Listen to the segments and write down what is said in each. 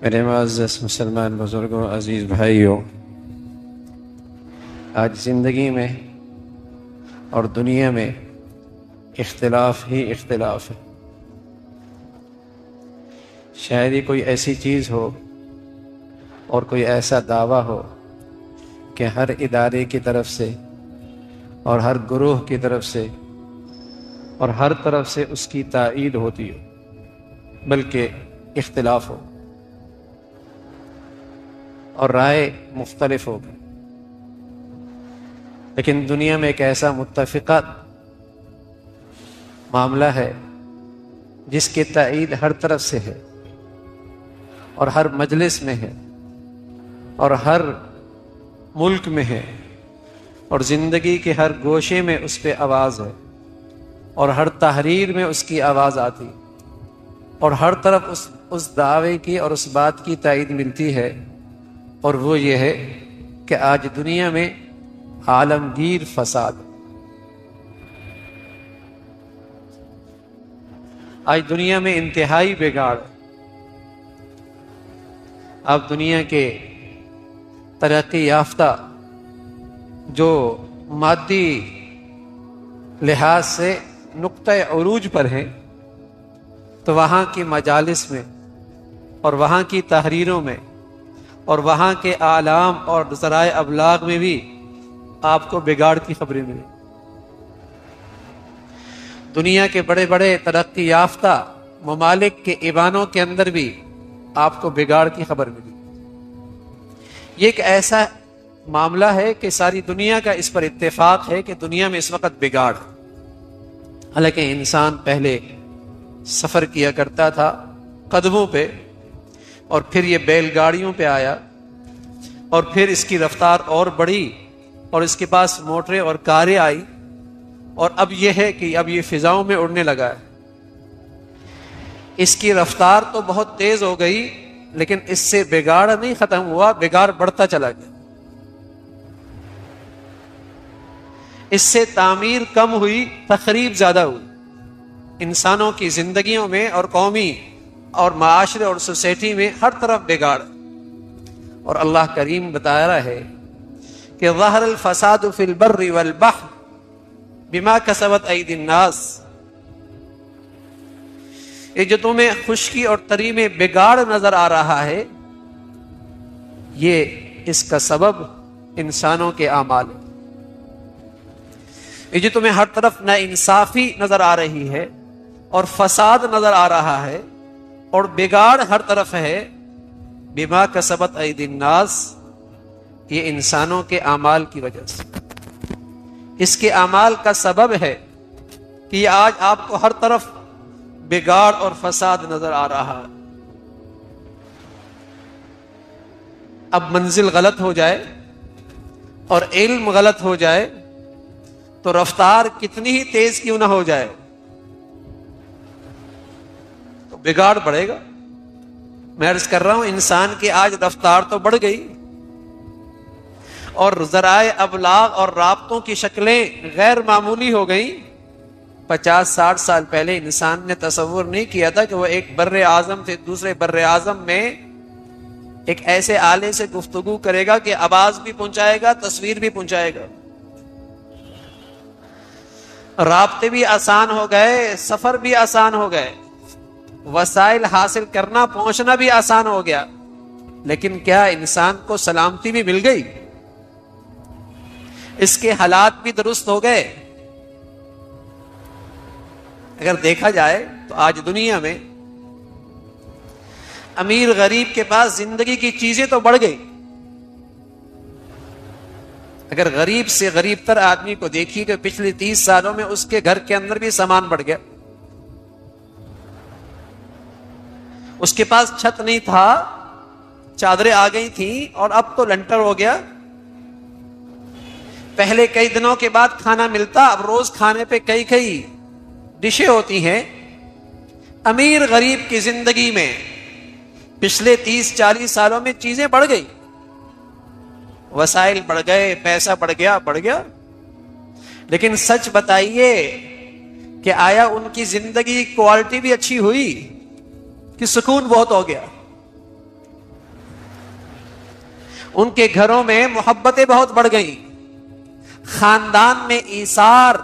میرے معزز مسلمان بزرگوں، عزیز بھائیوں، آج زندگی میں اور دنیا میں اختلاف ہی اختلاف ہے۔ شاید ہی کوئی ایسی چیز ہو اور کوئی ایسا دعویٰ ہو کہ ہر ادارے کی طرف سے اور ہر گروہ کی طرف سے اور ہر طرف سے اس کی تائید ہوتی ہو، بلکہ اختلاف ہو اور رائے مختلف ہو۔ لیکن دنیا میں ایک ایسا متفقہ معاملہ ہے جس کی تائید ہر طرف سے ہے اور ہر مجلس میں ہے اور ہر ملک میں ہے اور زندگی کے ہر گوشے میں اس پہ آواز ہے اور ہر تحریر میں اس کی آواز آتی اور ہر طرف اس دعوے کی اور اس بات کی تائید ملتی ہے، اور وہ یہ ہے کہ آج دنیا میں عالمگیر فساد، آج دنیا میں انتہائی بگاڑ۔ آپ دنیا کے ترقی یافتہ جو مادی لحاظ سے نقطہ عروج پر ہیں، تو وہاں کی مجالس میں اور وہاں کی تحریروں میں اور وہاں کے اعلام اور ذرائع ابلاغ میں بھی آپ کو بگاڑ کی خبریں ملیں۔ دنیا کے بڑے بڑے ترقی یافتہ ممالک کے ایوانوں کے اندر بھی آپ کو بگاڑ کی خبر ملی۔ یہ ایک ایسا معاملہ ہے کہ ساری دنیا کا اس پر اتفاق ہے کہ دنیا میں اس وقت بگاڑ ہے۔ حالانکہ انسان پہلے سفر کیا کرتا تھا قدموں پہ، اور پھر یہ بیل گاڑیوں پہ آیا، اور پھر اس کی رفتار اور بڑھی اور اس کے پاس موٹریں اور کاریں آئی، اور اب یہ ہے کہ اب یہ فضاؤں میں اڑنے لگا ہے۔ اس کی رفتار تو بہت تیز ہو گئی، لیکن اس سے بگاڑ نہیں ختم ہوا، بگاڑ بڑھتا چلا گیا۔ اس سے تعمیر کم ہوئی، تخریب زیادہ ہوئی۔ انسانوں کی زندگیوں میں اور قومی اور معاشرے اور سوسائٹی میں ہر طرف بگاڑ، اور اللہ کریم بتا رہا ہے کہ ظہر الفساد فی البر والبحر بما کسبت ایدی الناس۔ یہ جو تمہیں خشکی اور تری میں بگاڑ نظر آ رہا ہے، یہ اس کا سبب انسانوں کے اعمال ہے۔ یہ جو تمہیں ہر طرف ناانصافی نظر آ رہی ہے اور فساد نظر آ رہا ہے اور بگاڑ ہر طرف ہے، بما کسبت ایدی الناس، یہ انسانوں کے اعمال کی وجہ سے، اس کے اعمال کا سبب ہے کہ یہ آج آپ کو ہر طرف بگاڑ اور فساد نظر آ رہا ہے۔ اب منزل غلط ہو جائے اور علم غلط ہو جائے تو رفتار کتنی ہی تیز کیوں نہ ہو جائے، تو بگاڑ بڑھے گا۔ میں عرض کر رہا ہوں، انسان کی آج رفتار تو بڑھ گئی، اور ذرائع ابلاغ اور رابطوں کی شکلیں غیر معمولی ہو گئیں۔ 50-60 سال پہلے انسان نے تصور نہیں کیا تھا کہ وہ ایک بر اعظم سے دوسرے بر اعظم میں ایک ایسے آلے سے گفتگو کرے گا کہ آواز بھی پہنچائے گا، تصویر بھی پہنچائے گا۔ رابطے بھی آسان ہو گئے، سفر بھی آسان ہو گئے، وسائل حاصل کرنا پہنچنا بھی آسان ہو گیا، لیکن کیا انسان کو سلامتی بھی مل گئی؟ اس کے حالات بھی درست ہو گئے؟ اگر دیکھا جائے تو آج دنیا میں امیر غریب کے پاس زندگی کی چیزیں تو بڑھ گئی۔ اگر غریب سے غریب تر آدمی کو دیکھیے کہ پچھلے 30 سالوں میں اس کے گھر کے اندر بھی سامان بڑھ گیا۔ اس کے پاس چھت نہیں تھا، چادریں آ گئی تھیں، اور اب تو لنٹر ہو گیا۔ پہلے کئی دنوں کے بعد کھانا ملتا، اب روز کھانے پہ کئی ڈشیں ہوتی ہیں۔ امیر غریب کی زندگی میں پچھلے 30-40 سالوں میں چیزیں بڑھ گئی، وسائل بڑھ گئے، پیسہ بڑھ گیا، لیکن سچ بتائیے کہ آیا ان کی زندگی کی کوالٹی بھی اچھی ہوئی کہ سکون بہت ہو گیا؟ ان کے گھروں میں محبتیں بہت بڑھ گئیں، خاندان میں ایثار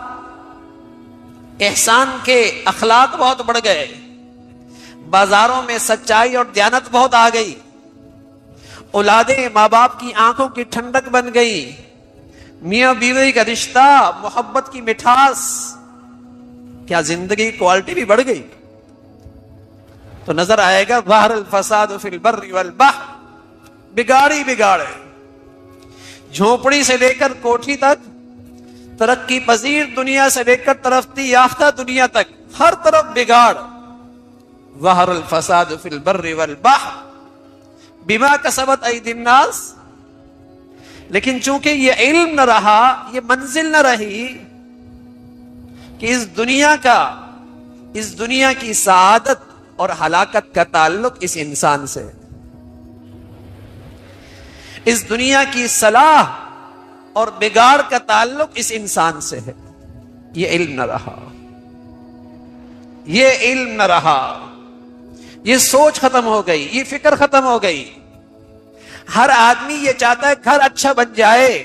احسان کے اخلاق بہت بڑھ گئے، بازاروں میں سچائی اور دیانت بہت آ گئی، اولادیں ماں باپ کی آنکھوں کی ٹھنڈک بن گئی، میاں بیوی کا رشتہ، محبت کی مٹھاس، کیا زندگی کوالٹی بھی بڑھ گئی؟ تو نظر آئے گا ظہر الفساد فی البر والبحر، بگاڑ ہی بگاڑ ہے، جھونپڑی سے لے کر کوٹھی تک، ترقی پذیر دنیا سے لے کر ترقی یافتہ دنیا تک، ہر طرف بگاڑ۔ ظہر الفساد فی البر والبحر بما کسبت ایدی الناس، لیکن چونکہ یہ علم نہ رہا، یہ منزل نہ رہی کہ اس دنیا کی سعادت اور ہلاکت کا تعلق اس انسان سے، اس دنیا کی صلاح اور بگاڑ کا تعلق اس انسان سے ہے، یہ علم نہ رہا، یہ علم نہ رہا، یہ سوچ ختم ہو گئی، یہ فکر ختم ہو گئی۔ ہر آدمی یہ چاہتا ہے گھر اچھا بن جائے،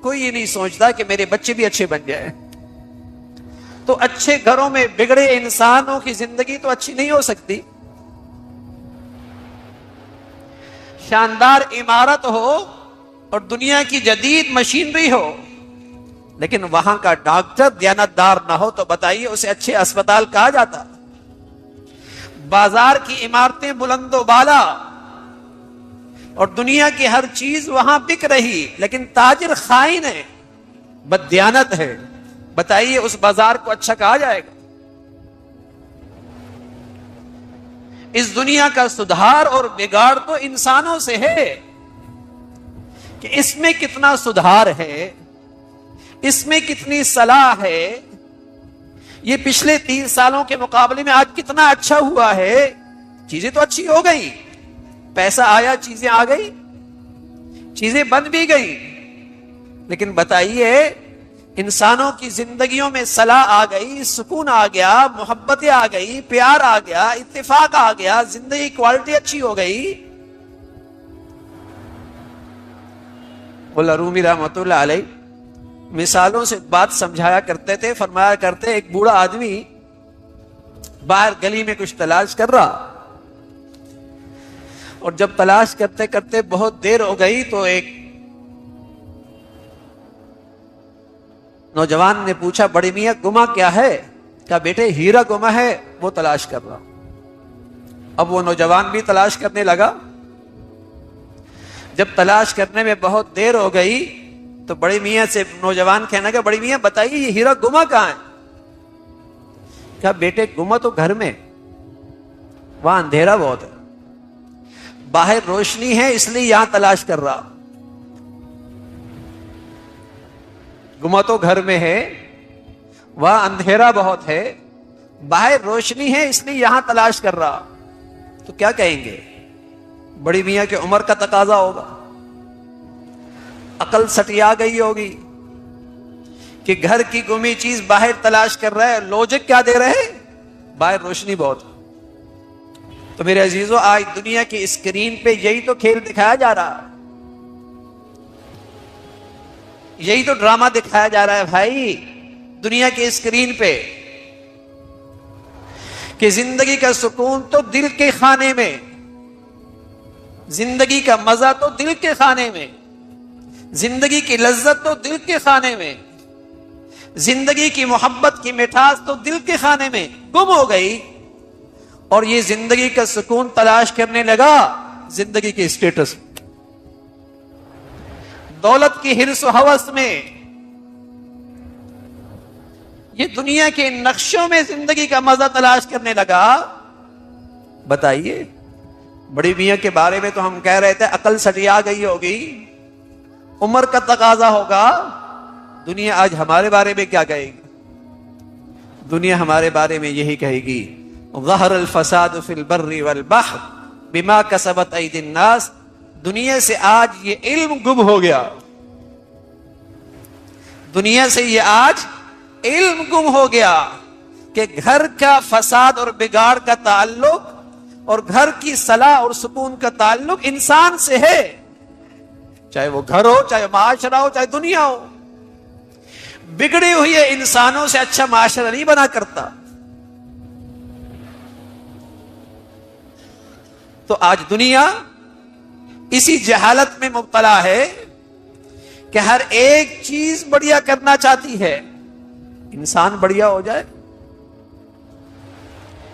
کوئی یہ نہیں سوچتا کہ میرے بچے بھی اچھے بن جائیں۔ تو اچھے گھروں میں بگڑے انسانوں کی زندگی تو اچھی نہیں ہو سکتی۔ شاندار عمارت ہو اور دنیا کی جدید مشینری ہو، لیکن وہاں کا ڈاکٹر دیانتدار نہ ہو تو بتائیے اسے اچھے اسپتال کہا جاتا؟ بازار کی عمارتیں بلند و بالا اور دنیا کی ہر چیز وہاں بک رہی، لیکن تاجر خائن ہے، بددیانت ہے، بتائیے اس بازار کو اچھا کہا جائے گا؟ اس دنیا کا سدھار اور بگاڑ تو انسانوں سے ہے کہ اس میں کتنا سدھار ہے، اس میں کتنی صلاح ہے، یہ پچھلے 30 سالوں کے مقابلے میں آج کتنا اچھا ہوا ہے۔ چیزیں تو اچھی ہو گئی، پیسہ آیا، چیزیں آ گئی، چیزیں بن بھی گئی، لیکن بتائیے انسانوں کی زندگیوں میں صلاح آ گئی، سکون آ گیا، محبتیں آ گئی، پیار آ گیا، اتفاق آ گیا، زندگی کوالٹی اچھی ہو گئی۔ مولا رومی رحمۃ اللہ علیہ مثالوں سے بات سمجھایا کرتے تھے، فرمایا کرتے ایک بوڑھا آدمی باہر گلی میں کچھ تلاش کر رہا، اور جب تلاش کرتے کرتے بہت دیر ہو گئی تو ایک نوجوان نے پوچھا، بڑے میاں گما کیا ہے؟ کہا بیٹے ہیرا گما ہے، وہ تلاش کر رہا۔ اب وہ نوجوان بھی تلاش کرنے لگا، جب تلاش کرنے میں بہت دیر ہو گئی تو بڑے میاں سے نوجوان کہنے لگا، بڑے میاں بتائیے یہ ہیرا گما کہاں ہے؟ کہا بیٹے گما تو گھر میں، وہاں اندھیرا بہت ہے، باہر روشنی ہے اس لیے یہاں تلاش کر رہا۔ گما تو گھر میں ہے، وہاں اندھیرا بہت ہے، باہر روشنی ہے اس لیے یہاں تلاش کر رہا۔ تو کیا کہیں گے؟ بڑی میاں کی عمر کا تقاضا ہوگا، عقل سٹیا گئی ہوگی کہ گھر کی گمی چیز باہر تلاش کر رہا ہے، لوجک کیا دے رہے؟ باہر روشنی بہت۔ تو میرے عزیزو آج دنیا کی اسکرین پہ یہی تو کھیل دکھایا جا رہا ہے، یہی تو ڈرامہ دکھایا جا رہا ہے بھائی دنیا کی اسکرین پہ، کہ زندگی کا سکون تو دل کے خانے میں، زندگی کا مزہ تو دل کے خانے میں، زندگی کی لذت تو دل کے خانے میں، زندگی کی محبت کی مٹھاس تو دل کے خانے میں گم ہو گئی، اور یہ زندگی کا سکون تلاش کرنے لگا زندگی کے اسٹیٹس میں، دولت کی حرص و ہوس میں، یہ دنیا کے نقشوں میں زندگی کا مزہ تلاش کرنے لگا۔ بتائیے بڑی میاں کے بارے میں تو ہم کہہ رہے تھے عقل سٹیا گئی ہوگی، عمر کا تقاضا ہوگا، دنیا آج ہمارے بارے میں کیا کہے گی؟ دنیا ہمارے بارے میں یہی کہے گی، ظہر الفساد فی البر والبحر بما کسبت ایدی الناس۔ دنیا سے آج یہ علم گم ہو گیا، دنیا سے یہ آج علم گم ہو گیا کہ گھر کا فساد اور بگاڑ کا تعلق اور گھر کی صلاح اور سکون کا تعلق انسان سے ہے، چاہے وہ گھر ہو، چاہے معاشرہ ہو، چاہے دنیا ہو، بگڑے ہوئے انسانوں سے اچھا معاشرہ نہیں بنا کرتا۔ تو آج دنیا اسی جہالت میں مبتلا ہے کہ ہر ایک چیز بڑھیا کرنا چاہتی ہے، انسان بڑھیا ہو جائے،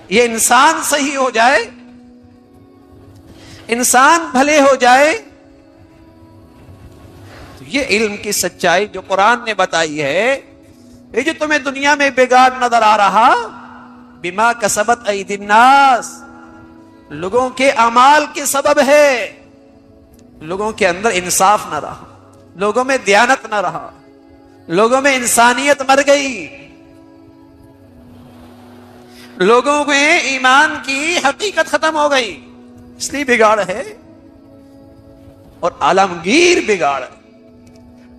یہ انسان صحیح ہو جائے، انسان بھلے ہو جائے۔ تو یہ علم کی سچائی جو قرآن نے بتائی ہے، یہ جو تمہیں دنیا میں بگاڑ نظر آ رہا، بما کسبت ایدی الناس، لوگوں کے اعمال کے سبب ہے۔ لوگوں کے اندر انصاف نہ رہا، لوگوں میں دیانت نہ رہا، لوگوں میں انسانیت مر گئی، لوگوں میں ایمان کی حقیقت ختم ہو گئی، اس لیے بگاڑ ہے، اور عالمگیر بگاڑ ہے،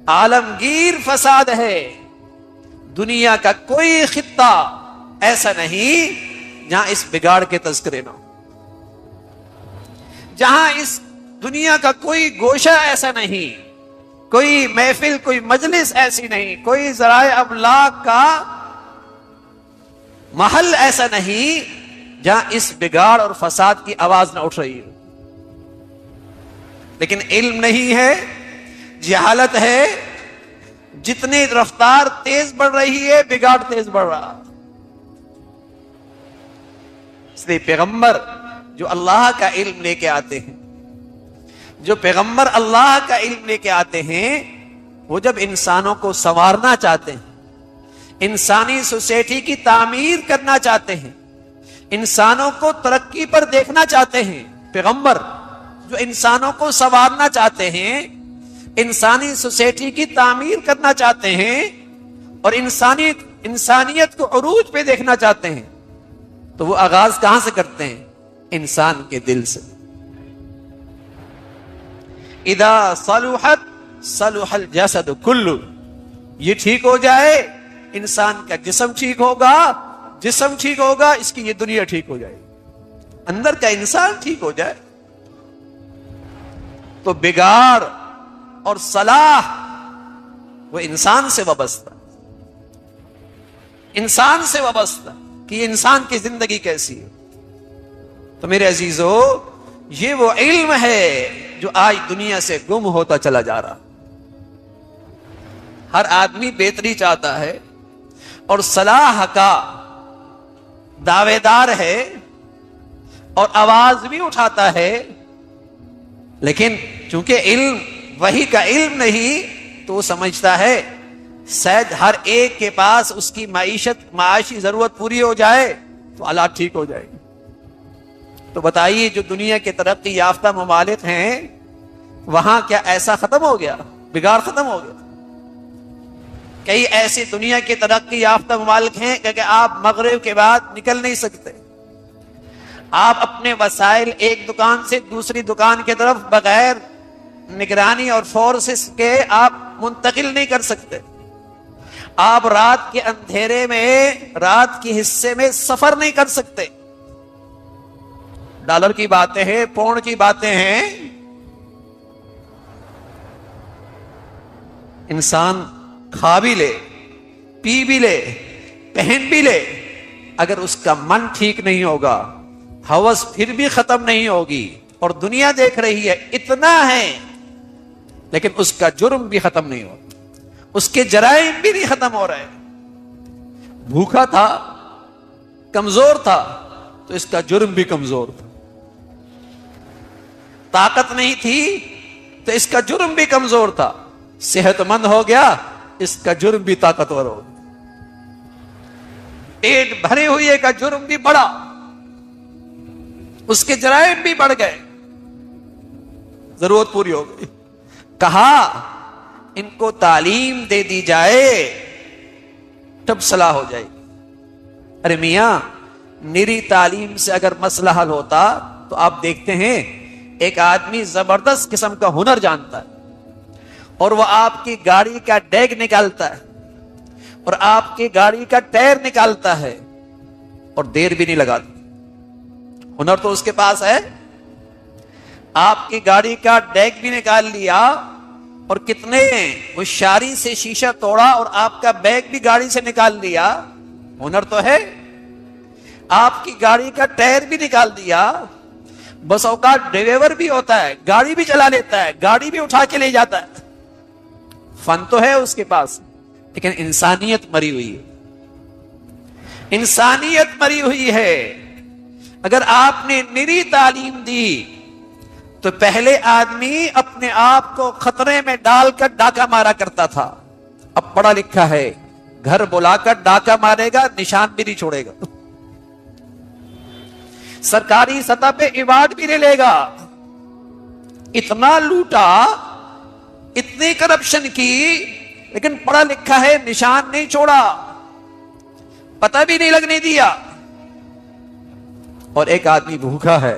عالمگیر فساد ہے۔ دنیا کا کوئی خطہ ایسا نہیں جہاں اس بگاڑ کے تذکرے نہ ہو، جہاں اس دنیا کا کوئی گوشہ ایسا نہیں، کوئی محفل، کوئی مجلس ایسی نہیں، کوئی ذرائع ابلاغ کا محل ایسا نہیں جہاں اس بگاڑ اور فساد کی آواز نہ اٹھ رہی ہے۔ لیکن علم نہیں ہے، جہالت ہے، جتنی رفتار تیز بڑھ رہی ہے بگاڑ تیز بڑھ رہا۔ اس لیے پیغمبر جو اللہ کا علم لے کے آتے ہیں، جو پیغمبر اللہ کا علم لے کے آتے ہیں، وہ جب انسانوں کو سنوارنا چاہتے ہیں، انسانی سوسائٹی کی تعمیر کرنا چاہتے ہیں، انسانوں کو ترقی پر دیکھنا چاہتے ہیں، پیغمبر جو انسانوں کو سنوارنا چاہتے ہیں، انسانی سوسائٹی کی تعمیر کرنا چاہتے ہیں، اور انسانیت کو عروج پہ دیکھنا چاہتے ہیں، تو وہ آغاز کہاں سے کرتے ہیں؟ انسان کے دل سے۔ اذا صلحت صلح الجسد کلہ، یہ ٹھیک ہو جائے انسان کا جسم ٹھیک ہوگا، جسم ٹھیک ہوگا اس کی یہ دنیا ٹھیک ہو جائے گی، اندر کا انسان ٹھیک ہو جائے تو بگاڑ اور صلاح وہ انسان سے وابستہ، انسان سے وابستہ کہ یہ انسان کی زندگی کیسی ہے۔ تو میرے عزیزو، یہ وہ علم ہے جو آج دنیا سے گم ہوتا چلا جا رہا۔ ہر آدمی بہتری چاہتا ہے اور صلاح کا دعوے دار ہے اور آواز بھی اٹھاتا ہے، لیکن چونکہ علم وحی کا علم نہیں تو وہ سمجھتا ہے شاید ہر ایک کے پاس اس کی معاشی ضرورت پوری ہو جائے تو حالات ٹھیک ہو جائے گی۔ تو بتائیے جو دنیا کے ترقی یافتہ ممالک ہیں وہاں کیا ایسا ختم ہو گیا؟ بگاڑ ختم ہو گیا؟ کئی ایسی دنیا کے ترقی یافتہ ممالک ہیں کہ آپ مغرب کے بعد نکل نہیں سکتے، آپ اپنے وسائل ایک دکان سے دوسری دکان کی طرف بغیر نگرانی اور فورسز کے آپ منتقل نہیں کر سکتے، آپ رات کے اندھیرے میں، رات کے حصے میں سفر نہیں کر سکتے۔ ڈالر کی باتیں ہیں، پاؤنڈ کی باتیں ہیں، انسان کھا بھی لے، پی بھی لے، پہن بھی لے، اگر اس کا من ٹھیک نہیں ہوگا، ہوس پھر بھی ختم نہیں ہوگی، اور دنیا دیکھ رہی ہے اتنا ہے لیکن اس کا جرم بھی ختم نہیں ہو، اس کے جرائم بھی نہیں ختم ہو رہے۔ بھوکا تھا، کمزور تھا تو اس کا جرم بھی کمزور تھا، طاقت نہیں تھی تو اس کا جرم بھی کمزور تھا، صحت مند ہو گیا اس کا جرم بھی طاقتور ہو گیا، پیٹ بھرے ہوئے کا جرم بھی بڑھا، اس کے جرائم بھی بڑھ گئے، ضرورت پوری ہو گئی۔ کہا ان کو تعلیم دے دی جائے تب صلاح ہو جائے گی۔ ارے میاں، نری تعلیم سے اگر مسئلہ حل ہوتا تو آپ دیکھتے ہیں ایک آدمی زبردست قسم کا ہنر جانتا ہے اور وہ آپ کی گاڑی کا ڈیگ نکالتا ہے اور آپ کی گاڑی کا ٹائر نکالتا ہے اور دیر بھی نہیں لگاتا، ہنر تو اس کے پاس ہے، آپ کی گاڑی کا ڈیگ بھی نکال لیا اور کتنے ہوشیاری سے شیشہ توڑا اور آپ کا بیگ بھی گاڑی سے نکال دیا. ہنر تو ہے. آپ کی گاڑی کا ٹائر بھی نکال دیا. بس اوقات ڈرائیور بھی ہوتا ہے, گاڑی بھی چلا لیتا ہے, گاڑی بھی اٹھا کے لے جاتا ہے. فن تو ہے اس کے پاس, لیکن انسانیت مری ہوئی ہے. انسانیت مری ہوئی ہے. اگر آپ نے نری تعلیم دی تو پہلے آدمی اپنے آپ کو خطرے میں ڈال کر ڈاکہ مارا کرتا تھا. اب پڑھا لکھا ہے, گھر بلا کر ڈاکہ مارے گا, نشان بھی نہیں چھوڑے گا, سرکاری سطح پہ ایوارڈ بھی نہیں لے گا. اتنا لوٹا, اتنی کرپشن کی, لیکن پڑھا لکھا ہے, نشان نہیں چھوڑا, پتہ بھی نہیں لگنے دیا. اور ایک آدمی بھوکا ہے,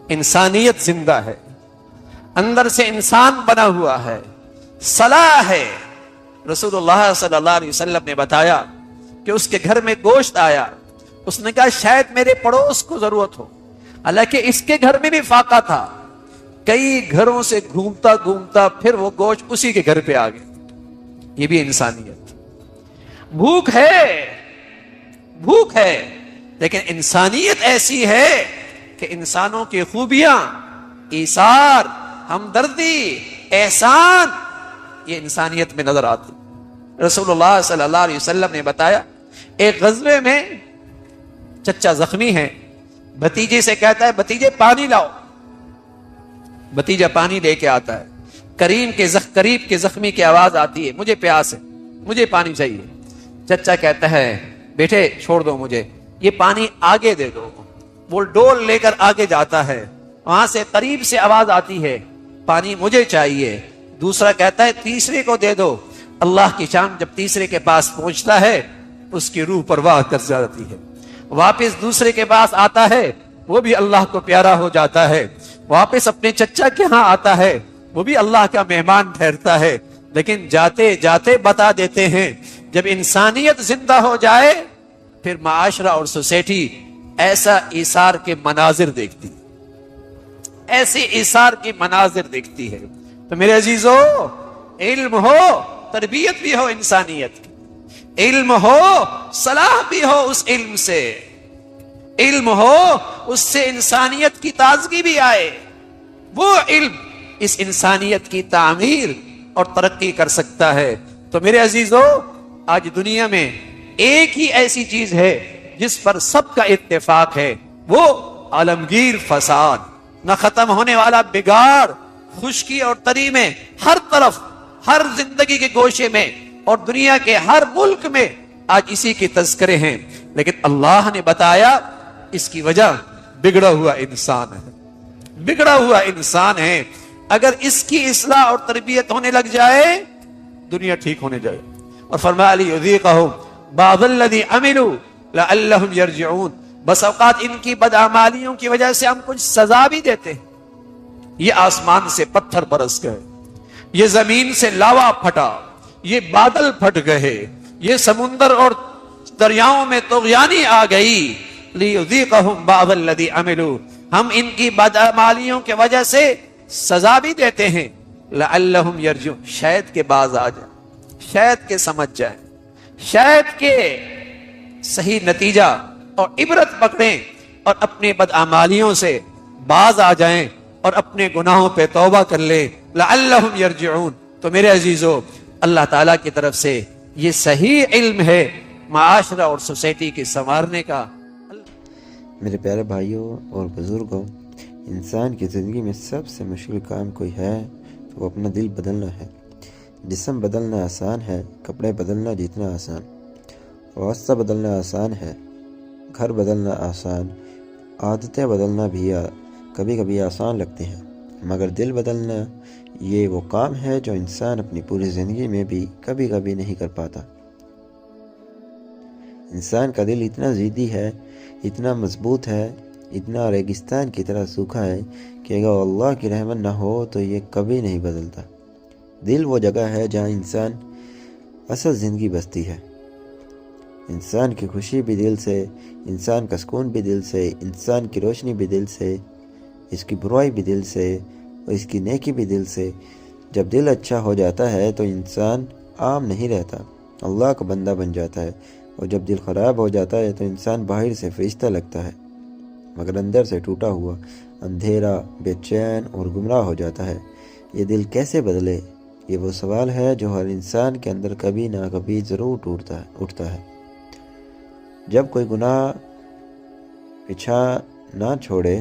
انسانیت زندہ ہے, اندر سے انسان بنا ہوا ہے, صلاح ہے. رسول اللہ صلی اللہ علیہ وسلم نے بتایا کہ اس کے گھر میں گوشت آیا. اس نے کہا شاید میرے پڑوس کو ضرورت ہو, حالانکہ اس کے گھر میں بھی فاقہ تھا. کئی گھروں سے گھومتا گھومتا پھر وہ گوشت اسی کے گھر پہ آ گیا. یہ بھی انسانیت. بھوک ہے, بھوک ہے, لیکن انسانیت ایسی ہے کہ انسانوں کی خوبیاں, ایثار, ہمدردی, احسان, یہ انسانیت میں نظر آتی. رسول اللہ صلی اللہ علیہ وسلم نے بتایا ایک غزوے میں چچا زخمی ہے, بھتیجے سے کہتا ہے بھتیجے پانی لاؤ. بھتیجا پانی لے کے آتا ہے. قریب کے زخمی کی آواز آتی ہے مجھے پیاس ہے, مجھے پانی چاہیے. چچا کہتا ہے بیٹے چھوڑ دو مجھے, یہ پانی آگے دے دو. وہ ڈول لے کر آگے جاتا ہے, وہاں سے قریب سے آواز آتی ہے پانی مجھے چاہیے. دوسرا کہتا ہے تیسرے کو دے دو. اللہ کی شان, جب تیسرے کے پاس پہنچتا ہے اس کی روح پرواہ کر جاتی ہے. واپس دوسرے کے پاس آتا ہے, وہ بھی اللہ کو پیارا ہو جاتا ہے. واپس اپنے چچا کے ہاں آتا ہے, وہ بھی اللہ کا مہمان ٹھہرتا ہے. لیکن جاتے جاتے بتا دیتے ہیں جب انسانیت زندہ ہو جائے پھر معاشرہ اور سوسائٹی ایسا ایثار کے مناظر دیکھتی, ایسے ایثار کے مناظر دیکھتی ہے. تو میرے عزیزو, علم ہو, تربیت بھی ہو انسانیت کی, علم ہو, صلاح بھی ہو اس علم سے, علم ہو اس سے انسانیت کی تازگی بھی آئے. وہ علم اس انسانیت کی تعمیر اور ترقی کر سکتا ہے. تو میرے عزیزو, آج دنیا میں ایک ہی ایسی چیز ہے جس پر سب کا اتفاق ہے, وہ عالمگیر فساد, نہ ختم ہونے والا بگاڑ, خشکی اور تری میں ہر طرف, ہر زندگی کے گوشے میں اور دنیا کے ہر ملک میں آج اسی کے تذکرے ہیں. لیکن اللہ نے بتایا اس کی وجہ بگڑا ہوا انسان ہے, بگڑا ہوا انسان ہے. اگر اس کی اصلاح اور تربیت ہونے لگ جائے دنیا ٹھیک ہونے جائے. اور فرمایا لیذیقہم بعض الذی عملوا لعلہم یرجعون. بس اوقات ان کی بدعمالیوں کی وجہ سے ہم کچھ سزا بھی دیتے ہیں. یہ آسمان سے پتھر برس گئے, یہ زمین سے لاوا پھٹا, یہ بادل پھٹ گئے, یہ سمندر اور دریاؤں میں طغیانی آ گئی. لیذیقہم بعض الذی عملوا, ہم ان کی بدعمالیوں کی وجہ سے سزا بھی دیتے ہیں. لعلہم یرجعون, شاید کے باز آ جائیں, شاید کے سمجھ جائیں, شاید کے صحیح نتیجہ اور عبرت پکڑیں اور اپنے بدعمالیوں سے باز آ جائیں اور اپنے گناہوں پہ توبہ کر لیں. لعلہم یرجعون. تو میرے عزیزو, اللہ تعالیٰ کی طرف سے یہ صحیح علم ہے معاشرہ اور سوسائٹی کے سنوارنے کا. میرے پیارے بھائیوں اور بزرگوں, انسان کی زندگی میں سب سے مشکل کام کوئی ہے تو وہ اپنا دل بدلنا ہے. جسم بدلنا آسان ہے, کپڑے بدلنا جتنا آسان, راستہ بدلنا آسان ہے, گھر بدلنا آسان, عادتیں بدلنا بھی کبھی کبھی آسان لگتے ہیں, مگر دل بدلنا یہ وہ کام ہے جو انسان اپنی پوری زندگی میں بھی کبھی کبھی نہیں کر پاتا. انسان کا دل اتنا ضدی ہے, اتنا مضبوط ہے, اتنا ریگستان کی طرح سوکھا ہے کہ اگر اللہ کی رحمت نہ ہو تو یہ کبھی نہیں بدلتا. دل وہ جگہ ہے جہاں انسان اصل زندگی بستی ہے. انسان کی خوشی بھی دل سے, انسان کا سکون بھی دل سے, انسان کی روشنی بھی دل سے, اس کی برائی بھی دل سے اور اس کی نیکی بھی دل سے. جب دل اچھا ہو جاتا ہے تو انسان عام نہیں رہتا، اللہ کا بندہ بن جاتا ہے، اور جب دل خراب ہو جاتا ہے تو انسان باہر سے فرشتہ لگتا ہے مگر اندر سے ٹوٹا ہوا، اندھیرا، بے چین اور گمراہ ہو جاتا ہے۔ یہ دل کیسے بدلے؟ یہ وہ سوال ہے جو ہر انسان کے اندر کبھی نہ کبھی ضرور اٹھتا ہے۔ جب کوئی گناہ پیچھا نہ چھوڑے،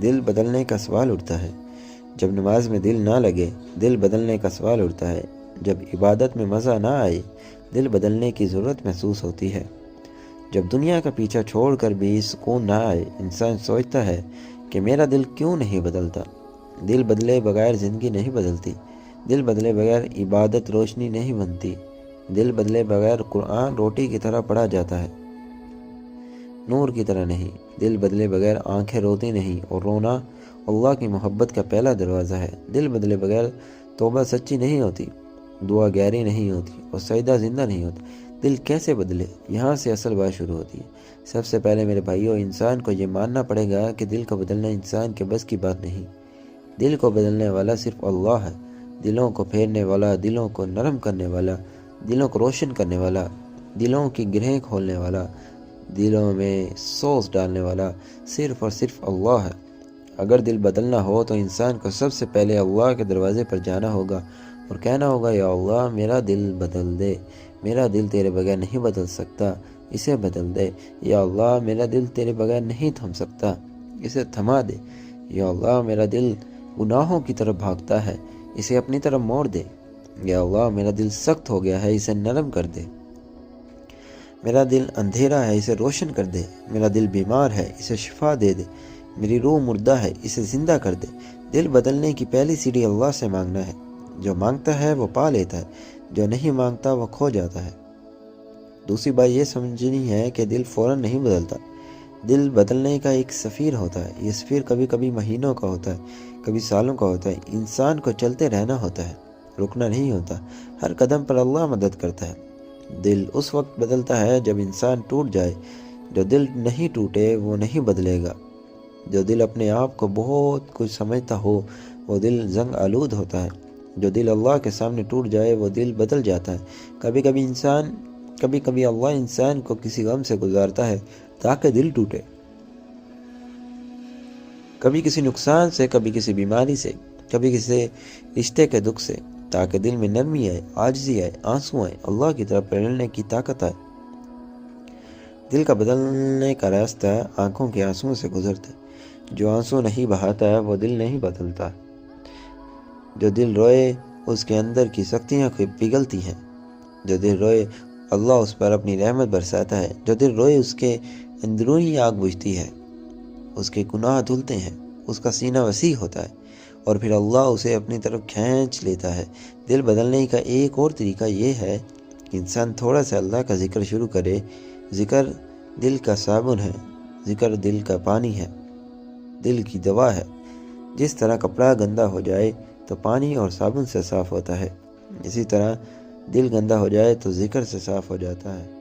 دل بدلنے کا سوال اٹھتا ہے۔ جب نماز میں دل نہ لگے، دل بدلنے کا سوال اٹھتا ہے۔ جب عبادت میں مزہ نہ آئے، دل بدلنے کی ضرورت محسوس ہوتی ہے۔ جب دنیا کا پیچھا چھوڑ کر بھی سکون نہ آئے، انسان سوچتا ہے کہ میرا دل کیوں نہیں بدلتا۔ دل بدلے بغیر زندگی نہیں بدلتی، دل بدلے بغیر عبادت روشنی نہیں بنتی، دل بدلے بغیر قرآن روٹی کی طرح پڑھا جاتا ہے، نور کی طرح نہیں۔ دل بدلے بغیر آنکھیں روتی نہیں، اور رونا اللہ کی محبت کا پہلا دروازہ ہے۔ دل بدلے بغیر توبہ سچی نہیں ہوتی، دعا گہری نہیں ہوتی، اور سجدہ زندہ نہیں ہوتا۔ دل کیسے بدلے؟ یہاں سے اصل بات شروع ہوتی ہے۔ سب سے پہلے میرے بھائیوں، انسان کو یہ ماننا پڑے گا کہ دل کو بدلنا انسان کے بس کی بات نہیں۔ دل کو بدلنے والا صرف اللہ ہے، دلوں کو پھیرنے والا، دلوں کو نرم کرنے والا، دلوں کو روشن کرنے والا، دلوں کی گرہیں کھولنے والا، دلوں میں سوز ڈالنے والا صرف اور صرف اللہ ہے۔ اگر دل بدلنا ہو تو انسان کو سب سے پہلے اللہ کے دروازے پر جانا ہوگا اور کہنا ہوگا، یا اللہ میرا دل بدل دے، میرا دل تیرے بغیر نہیں بدل سکتا، اسے بدل دے۔ یا اللہ میرا دل تیرے بغیر نہیں تھم سکتا، اسے تھما دے۔ یا اللہ میرا دل گناہوں کی طرف بھاگتا ہے، اسے اپنی طرف موڑ دے۔ یا اللہ میرا دل سخت ہو گیا ہے، اسے نرم کر دے۔ میرا دل اندھیرا ہے، اسے روشن کر دے۔ میرا دل بیمار ہے، اسے شفا دے دے۔ میری روح مردہ ہے، اسے زندہ کر دے۔ دل بدلنے کی پہلی سیڑھی اللہ سے مانگنا ہے۔ جو مانگتا ہے وہ پا لیتا ہے، جو نہیں مانگتا وہ کھو جاتا ہے۔ دوسری بات یہ سمجھنی ہے کہ دل فوراً نہیں بدلتا۔ دل بدلنے کا ایک سفیر ہوتا ہے۔ یہ سفیر کبھی کبھی مہینوں کا ہوتا ہے، کبھی سالوں کا ہوتا ہے۔ انسان کو چلتے رہنا ہوتا ہے، رکنا نہیں ہوتا۔ ہر قدم پر اللہ مدد کرتا ہے۔ دل اس وقت بدلتا ہے جب انسان ٹوٹ جائے۔ جو دل نہیں ٹوٹے وہ نہیں بدلے گا۔ جو دل اپنے آپ کو بہت کچھ سمجھتا ہو وہ دل زنگ آلود ہوتا ہے۔ جو دل اللہ کے سامنے ٹوٹ جائے وہ دل بدل جاتا ہے۔ کبھی کبھی اللہ انسان کو کسی غم سے گزارتا ہے تاکہ دل ٹوٹے، کبھی کسی نقصان سے، کبھی کسی بیماری سے، کبھی کسی رشتے کے دکھ سے، تاکہ دل میں نرمی آئے، عاجزی آئے، آنسو آئے، اللہ کی طرف پلٹنے کی طاقت آئے۔ دل کا بدلنے کا راستہ آنکھوں کے آنسوؤں سے گزرتا ہے۔ جو آنسو نہیں بہاتا وہ دل نہیں بدلتا۔ جو دل روئے اس کے اندر کی سختیاں پگھلتی ہیں۔ جو دل روئے اللہ اس پر اپنی رحمت برساتا ہے۔ جو دل روئے اس کے اندرونی آگ بجھتی ہے، اس کے گناہ دھلتے ہیں، اس کا سینہ وسیع ہوتا ہے، اور پھر اللہ اسے اپنی طرف کھینچ لیتا ہے۔ دل بدلنے کا ایک اور طریقہ یہ ہے کہ انسان تھوڑا سا اللہ کا ذکر شروع کرے۔ ذکر دل کا صابن ہے، ذکر دل کا پانی ہے، دل کی دوا ہے۔ جس طرح کپڑا گندا ہو جائے تو پانی اور صابن سے صاف ہوتا ہے، اسی طرح دل گندا ہو جائے تو ذکر سے صاف ہو جاتا ہے۔